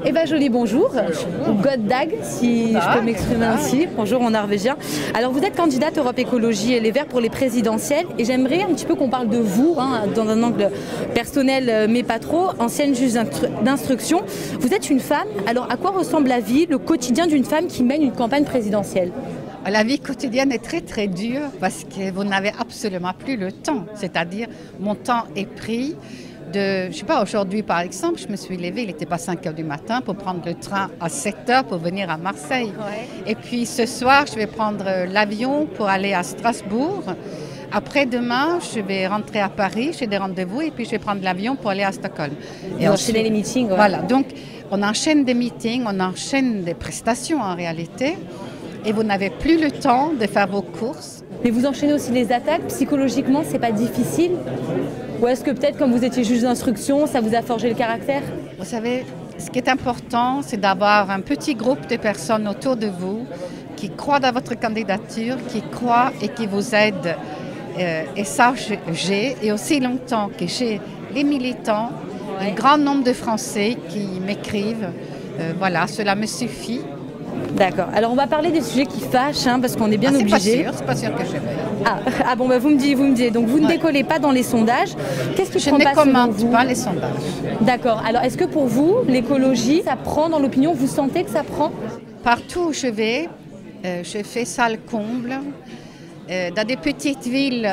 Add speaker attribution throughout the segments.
Speaker 1: Eva Joly, bonjour. Goddag, si je peux m'exprimer ainsi. Bonjour en norvégien. Alors, vous êtes candidate Europe Écologie et Les Verts pour les présidentielles. Et j'aimerais un petit peu qu'on parle de vous, dans un angle personnel, mais pas trop. Ancienne juge d'instruction. Vous êtes une femme. Alors, à quoi ressemble la vie, le quotidien d'une femme qui mène une campagne présidentielle?
Speaker 2: La vie quotidienne est très très dure parce que vous n'avez absolument plus le temps. C'est-à-dire, mon temps est pris. Je ne sais pas, aujourd'hui par exemple, je me suis levée, il n'était pas 5 heures du matin pour prendre le train à 7 heures pour venir à Marseille. Ouais. Et puis ce soir, je vais prendre l'avion pour aller à Strasbourg. Après-demain, je vais rentrer à Paris, j'ai des rendez-vous et puis je vais prendre l'avion pour aller à Stockholm.
Speaker 1: Et enchaîner les meetings. Ouais.
Speaker 2: Voilà, donc on enchaîne des meetings, on enchaîne des prestations en réalité et vous n'avez plus le temps de faire vos courses.
Speaker 1: Mais vous enchaînez aussi les attaques, psychologiquement, c'est pas difficile? Ou est-ce que peut-être, comme vous étiez juge d'instruction, ça vous a forgé le caractère?
Speaker 2: Vous savez, ce qui est important, c'est d'avoir un petit groupe de personnes autour de vous qui croient dans votre candidature, qui croient et qui vous aident. Et ça, j'ai. Et aussi longtemps que j'ai les militants, un grand nombre de Français qui m'écrivent. Voilà, cela me suffit.
Speaker 1: D'accord. Alors on va parler des sujets qui fâchent, parce qu'on est bien obligé.
Speaker 2: C'est pas sûr que je vais.
Speaker 1: Ah bon, vous me dites. Donc vous ne décollez pas dans les sondages. Qu'est-ce qui prend pas selon vous?
Speaker 2: Je ne commente pas les sondages.
Speaker 1: D'accord. Alors est-ce que pour vous, l'écologie, ça prend dans l'opinion? Vous sentez que ça prend?
Speaker 2: Partout où je vais, je fais salle comble. Dans des petites villes,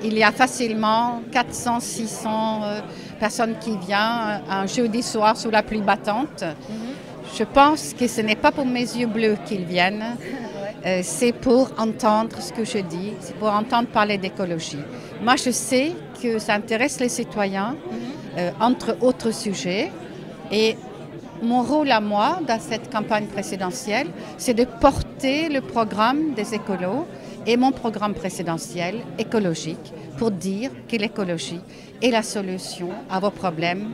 Speaker 2: il y a facilement 400, 600 personnes qui viennent un jeudi soir sous la pluie battante. Je pense que ce n'est pas pour mes yeux bleus qu'ils viennent, c'est pour entendre ce que je dis, c'est pour entendre parler d'écologie. Moi, je sais que ça intéresse les citoyens, entre autres sujets, et mon rôle à moi, dans cette campagne présidentielle, c'est de porter le programme des écolos et mon programme présidentiel écologique pour dire que l'écologie est la solution à vos problèmes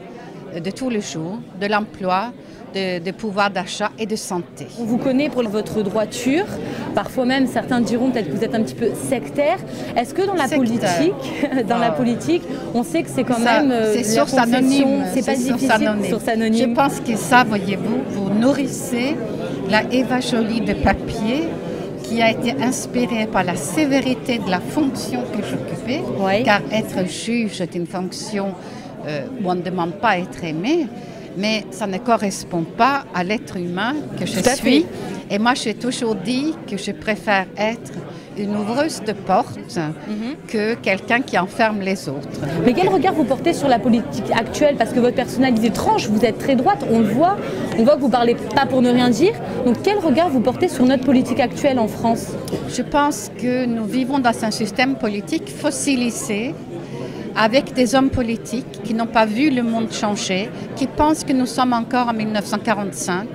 Speaker 2: de tous les jours, de l'emploi, de pouvoir d'achat et de santé.
Speaker 1: On vous connaît pour votre droiture, parfois même certains diront peut-être que vous êtes un petit peu sectaire. Est-ce que dans la politique, on sait que c'est quand même
Speaker 2: c'est source anonyme,
Speaker 1: c'est pas difficile, source anonyme.
Speaker 2: Je pense que ça, voyez-vous, vous nourrissez la Eva Joly de papier qui a été inspirée par la sévérité de la fonction que j'occupais, car être juge est une fonction où on ne demande pas à être aimé. Mais ça ne correspond pas à l'être humain que je suis. Et moi, j'ai toujours dit que je préfère être une ouvreuse de porte que quelqu'un qui enferme les autres.
Speaker 1: Mais quel regard vous portez sur la politique actuelle? Parce que votre personnalité tranche, vous êtes très droite, on le voit. On voit que vous ne parlez pas pour ne rien dire. Donc quel regard vous portez sur notre politique actuelle en France?
Speaker 2: Je pense que nous vivons dans un système politique fossilisé, avec des hommes politiques qui n'ont pas vu le monde changer, qui pensent que nous sommes encore en 1945,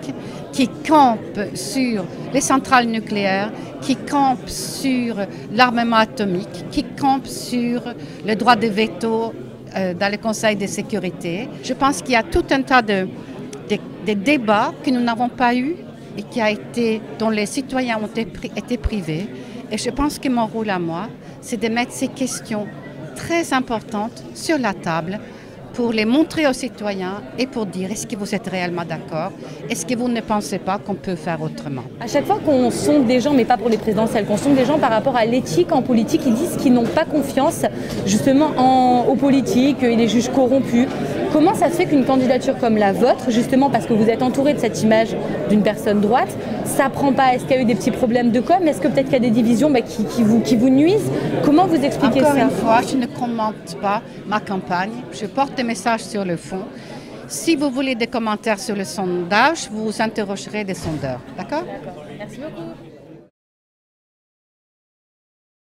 Speaker 2: qui campent sur les centrales nucléaires, qui campent sur l'armement atomique, qui campent sur le droit de veto dans le Conseil de sécurité. Je pense qu'il y a tout un tas de débats que nous n'avons pas eus et dont les citoyens ont été privés. Et je pense que mon rôle à moi, c'est de mettre ces questions très importantes sur la table pour les montrer aux citoyens et pour dire est-ce que vous êtes réellement d'accord? Est-ce que vous ne pensez pas qu'on peut faire autrement?
Speaker 1: À chaque fois qu'on sonde des gens, mais pas pour les présidentielles, qu'on sonde des gens par rapport à l'éthique en politique, ils disent qu'ils n'ont pas confiance justement aux politiques et les juges corrompus. Comment ça se fait qu'une candidature comme la vôtre, justement parce que vous êtes entouré de cette image d'une personne droite, ça prend pas? Est-ce qu'il y a eu des petits problèmes de com? Est-ce que peut-être qu'il y a des divisions qui vous nuisent? Comment vous expliquez ça?
Speaker 2: Encore une fois, je ne commente pas ma campagne. Je porte des messages sur le fond. Si vous voulez des commentaires sur le sondage, vous interrogerez des sondeurs. D'accord?
Speaker 1: Merci beaucoup.